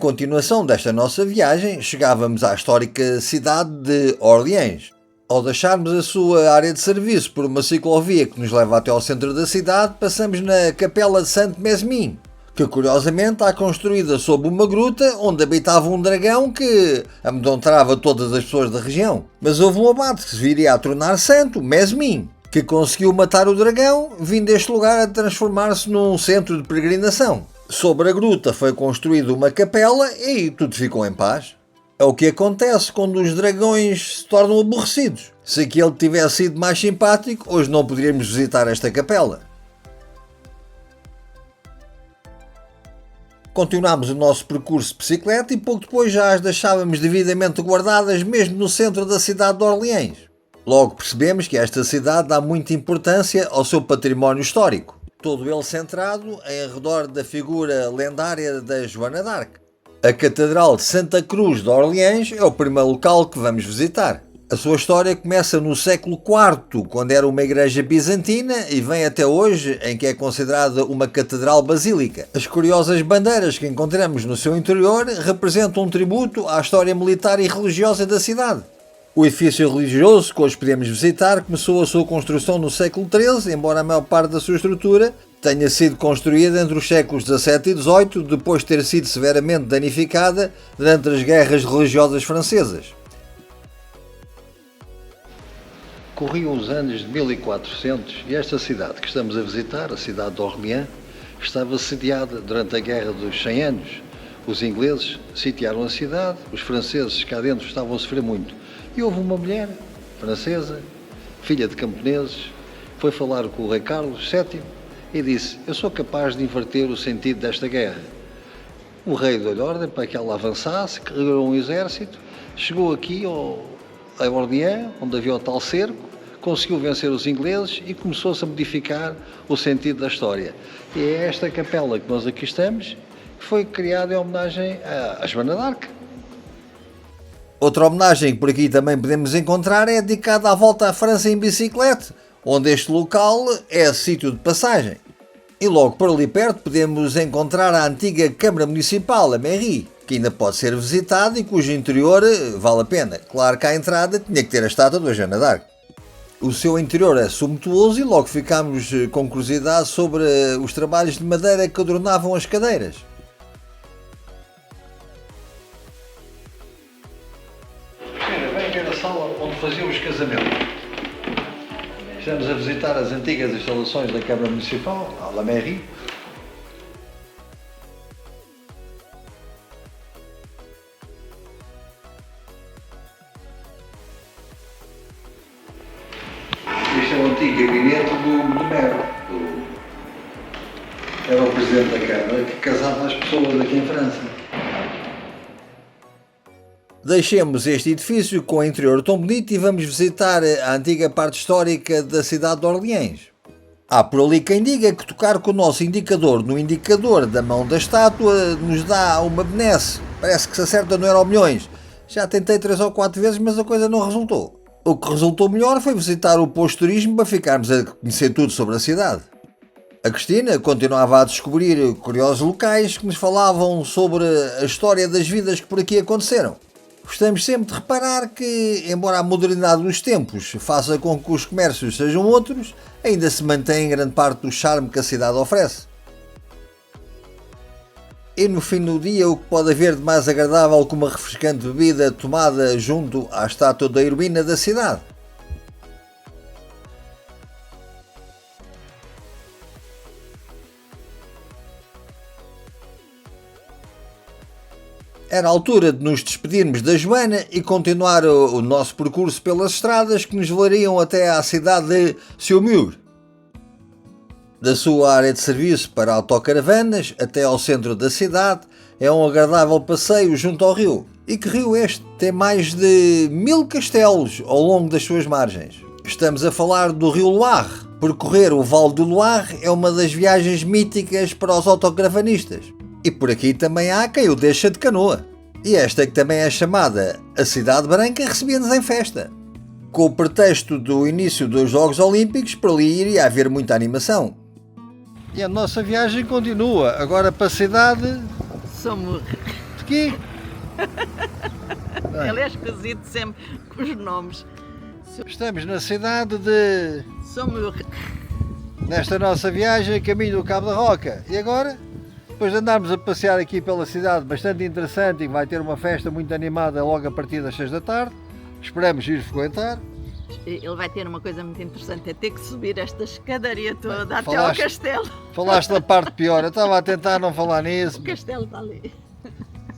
continuação desta nossa viagem, chegávamos à histórica cidade de Orleans. Ao deixarmos a sua área de serviço por uma ciclovia que nos leva até ao centro da cidade, passamos na Capela de Saint-Mesmin, que curiosamente está construída sob uma gruta onde habitava um dragão que amedrontava todas as pessoas da região. Mas houve um abade que se viria a tornar santo, Mesmin, que conseguiu matar o dragão, vindo deste lugar a transformar-se num centro de peregrinação. Sobre a gruta foi construída uma capela e tudo ficou em paz. É o que acontece quando os dragões se tornam aborrecidos. Se aquele tivesse sido mais simpático, hoje não poderíamos visitar esta capela. Continuámos o nosso percurso de bicicleta e pouco depois já as deixávamos devidamente guardadas mesmo no centro da cidade de Orleans. Logo percebemos que esta cidade dá muita importância ao seu património histórico, todo ele centrado em redor da figura lendária da Joana d'Arc. A Catedral de Santa Cruz de Orleans é o primeiro local que vamos visitar. A sua história começa no século IV, quando era uma igreja bizantina, e vem até hoje, em que é considerada uma catedral basílica. As curiosas bandeiras que encontramos no seu interior representam um tributo à história militar e religiosa da cidade. O edifício religioso que hoje podemos visitar começou a sua construção no século XIII, embora a maior parte da sua estrutura tenha sido construída entre os séculos XVII e XVIII, depois de ter sido severamente danificada durante as guerras religiosas francesas. Corriam os anos de 1400 e esta cidade que estamos a visitar, a cidade de Orleans, estava sediada durante a Guerra dos 100 Anos. Os ingleses sitiaram a cidade, os franceses cá dentro estavam a sofrer muito. E houve uma mulher francesa, filha de camponeses, foi falar com o rei Carlos VII e disse: eu sou capaz de inverter o sentido desta guerra. O rei deu-lhe ordem para que ela avançasse, carregou um exército, chegou aqui a Orleans, onde havia o tal cerco, conseguiu vencer os ingleses e começou-se a modificar o sentido da história. E é esta capela que nós aqui estamos, que foi criada em homenagem a Joana d'Arc. Outra homenagem que por aqui também podemos encontrar é dedicada à volta à França em bicicleta, onde este local é sítio de passagem. E logo por ali perto podemos encontrar a antiga Câmara Municipal, a Mairie, que ainda pode ser visitada e cujo interior vale a pena. Claro que à entrada tinha que ter a estátua da Joana d'Arc. O seu interior é sumptuoso e logo ficámos com curiosidade sobre os trabalhos de madeira que adornavam as cadeiras. Vem ver a sala onde faziam os casamentos. Estamos a visitar as antigas instalações da Câmara Municipal, a La Mairie. Este é o antigo gabinete do Maire. Era o presidente da Câmara que casava as pessoas aqui em França. Deixemos este edifício com o interior tão bonito e vamos visitar a antiga parte histórica da cidade de Orleans. Há por ali quem diga que tocar com o nosso indicador no indicador da mão da estátua nos dá uma benesse. Parece que se acerta no Euromilhões. Já tentei 3 ou 4 vezes, mas a coisa não resultou. O que resultou melhor foi visitar o posto de turismo para ficarmos a conhecer tudo sobre a cidade. A Cristina continuava a descobrir curiosos locais que nos falavam sobre a história das vidas que por aqui aconteceram. Gostamos sempre de reparar que, embora a modernidade dos tempos faça com que os comércios sejam outros, ainda se mantém grande parte do charme que a cidade oferece. E no fim do dia, o que pode haver de mais agradável que uma refrescante bebida tomada junto à estátua da heroína da cidade? Era a altura de nos despedirmos da Joana e continuar o nosso percurso pelas estradas que nos levariam até à cidade de Saumur. Da sua área de serviço para autocaravanas até ao centro da cidade é um agradável passeio junto ao rio. E que rio este? Tem mais de 1000 castelos ao longo das suas margens. Estamos a falar do rio Loire. Percorrer o Vale do Loire é uma das viagens míticas para os autocaravanistas. E por aqui também há quem o deixa de canoa. E esta que também é chamada a Cidade Branca recebia-nos em festa. Com o pretexto do início dos Jogos Olímpicos, por ali iria haver muita animação. E a nossa viagem continua, agora para a cidade... Saumur. De aqui? Ele é esquisito sempre com os nomes. Estamos na cidade de... Saumur. Nesta nossa viagem a caminho do Cabo da Roca. E agora, depois de andarmos a passear aqui pela cidade, bastante interessante, e vai ter uma festa muito animada logo a partir das 6 da tarde, esperamos ir frequentar. Ele vai ter uma coisa muito interessante, é ter que subir esta escadaria toda até ao falaste- castelo. Falaste da parte pior, eu estava a tentar não falar nisso. O castelo está ali.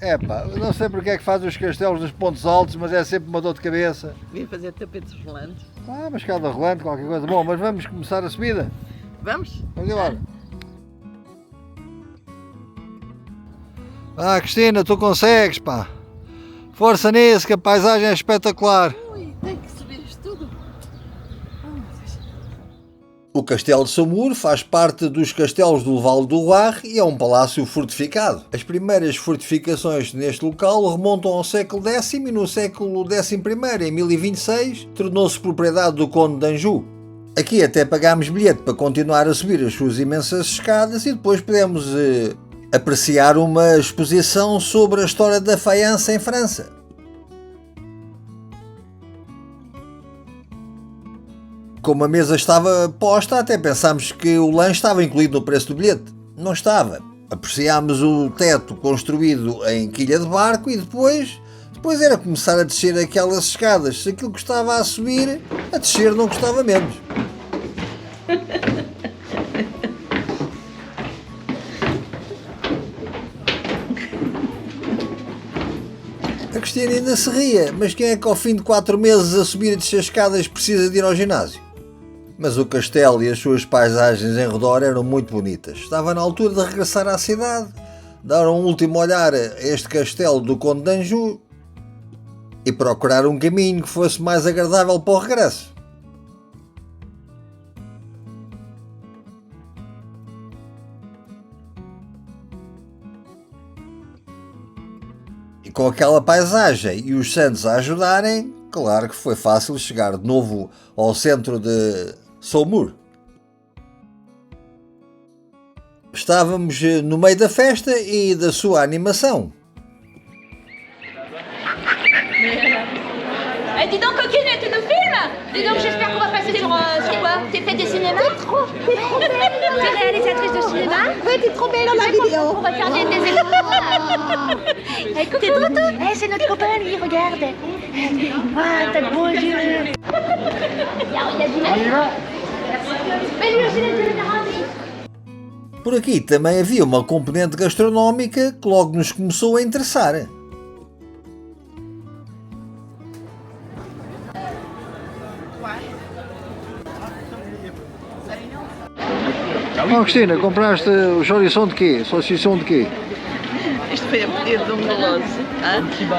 É pá, não sei porque é que faz os castelos nos pontos altos, mas é sempre uma dor de cabeça. Vim fazer tapetes rolantes. Ah, uma escada rolante, qualquer coisa. Bom, mas vamos começar a subida. Vamos? Vamos embora. Ah, Cristina, tu consegues, pá. Força nisso, que a paisagem é espetacular. Ui, tem que subir isto tudo. O Castelo de Saumur faz parte dos castelos do Vale do Loire e é um palácio fortificado. As primeiras fortificações neste local remontam ao século X e no século XI, em 1026, tornou-se propriedade do Conde de Anjou. Aqui até pagámos bilhete para continuar a subir as suas imensas escadas e depois podemos apreciar uma exposição sobre a história da faiança em França. Como a mesa estava posta, até pensámos que o lanche estava incluído no preço do bilhete. Não estava. Apreciámos o teto construído em quilha de barco e depois era começar a descer aquelas escadas. Se aquilo custava a subir, a descer não custava menos. A Cristina ainda se ria, mas quem é que ao fim de 4 meses a subir e descer escadas precisa de ir ao ginásio? Mas o castelo e as suas paisagens em redor eram muito bonitas. Estava na altura de regressar à cidade, dar um último olhar a este castelo do Conde de Anjou e procurar um caminho que fosse mais agradável para o regresso. E com aquela paisagem e os santos a ajudarem, claro que foi fácil chegar de novo ao centro de Saumur. Estávamos no meio da festa e da sua animação. Dis donc, coquine, tu nous filmes? Dis donc, j'espère qu'on va passer sur quoi? T'es fait du cinéma? T'es trop belle. T'es réalisatrice de cinéma? Ouais, t'es trop belle dans la vidéo. On va faire des écrans. Hey, coucou. Hey, c'est notre copain, lui, regarde. Ah, t'as de beaux yeux. Il y a du mal. Mais lui aussi, il a été ravi. Por aqui também havia uma componente gastronómica que logo nos começou a interessar. Oh, Cristina, compraste o chouriçom de quê? Salsichão de quê? Isto foi a pedido de um goloso.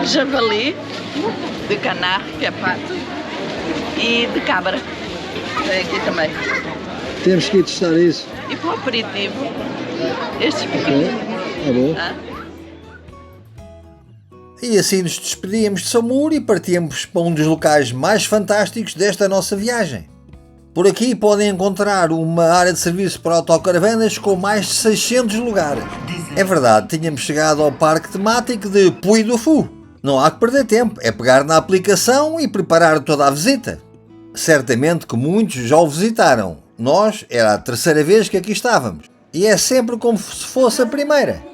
Javali, de canar, que é pato, e de cabra. Tem aqui também. Temos que ir testar isso. E para o aperitivo, estes pequenos. bom. E assim nos despedíamos de Saumur e partíamos para um dos locais mais fantásticos desta nossa viagem. Por aqui podem encontrar uma área de serviço para autocaravanas com mais de 600 lugares. É verdade, tínhamos chegado ao parque temático de Puy do Fou. Não há que perder tempo, é pegar na aplicação e preparar toda a visita. Certamente que muitos já o visitaram. Nós, era a terceira vez que aqui estávamos. E é sempre como se fosse a primeira.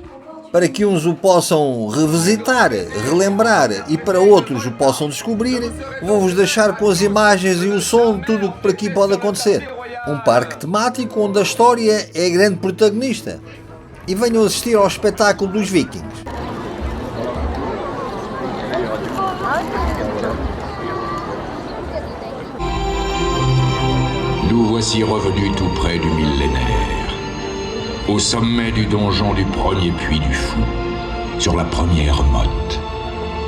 Para que uns o possam revisitar, relembrar e para outros o possam descobrir, vou-vos deixar com as imagens e o som de tudo o que por aqui pode acontecer. Um parque temático onde a história é a grande protagonista. E venham assistir ao espetáculo dos Vikings. Nous voici revenus tout près du millénaire. Au sommet du donjon du premier puits du fou, sur la première motte,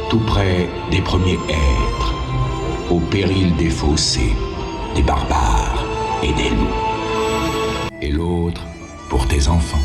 tout près des premiers êtres, au péril des fossés, des barbares et des loups. Et l'autre pour tes enfants.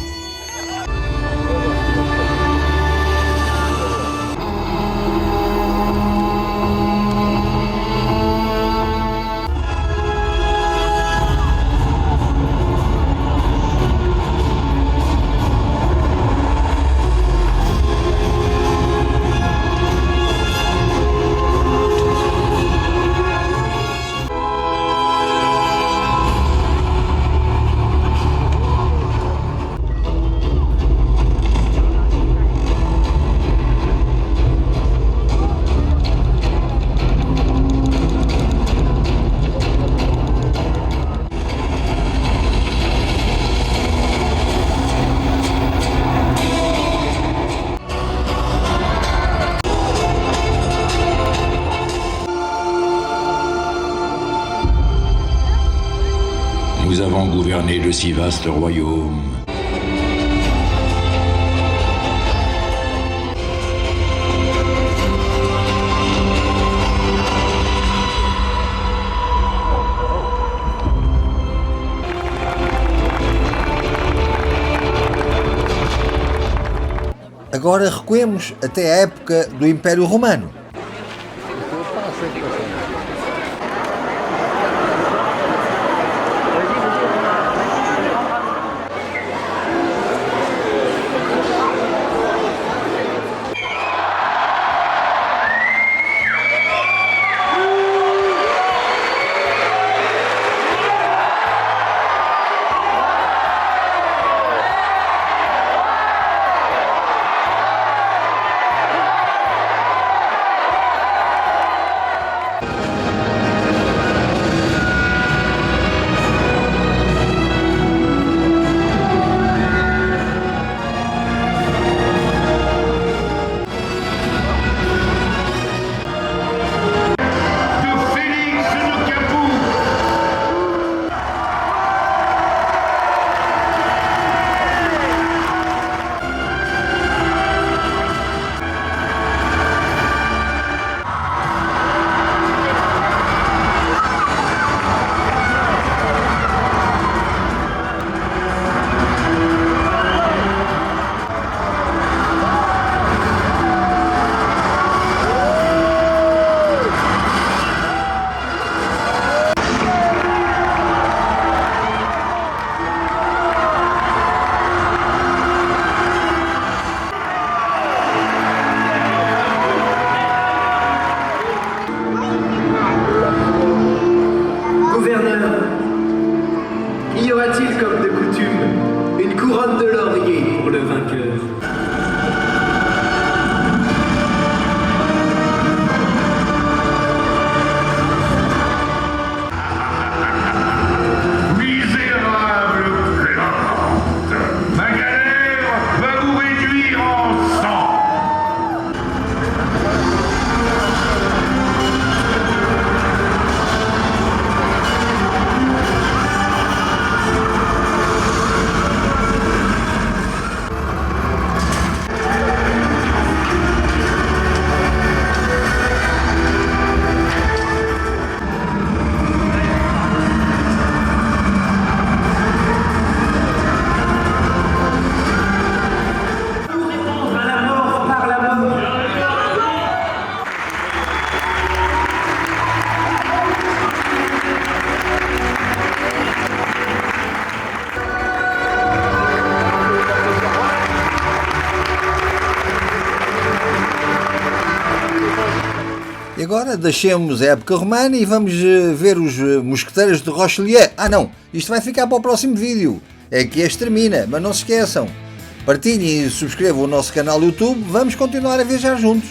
nous avons gouverné de si vastes royaumes. Agora recuemos até a época do Império Romano. Y aura-t-il, comme de coutume, une couronne de laurier pour le vainqueur? Misérable plante, ma galère va vous réduire en sang. E agora deixemos a época romana e vamos ver os mosqueteiros de Rochelier. Ah não, isto vai ficar para o próximo vídeo. É que este termina, mas não se esqueçam. Partilhem e subscrevam o nosso canal YouTube, vamos continuar a viajar juntos.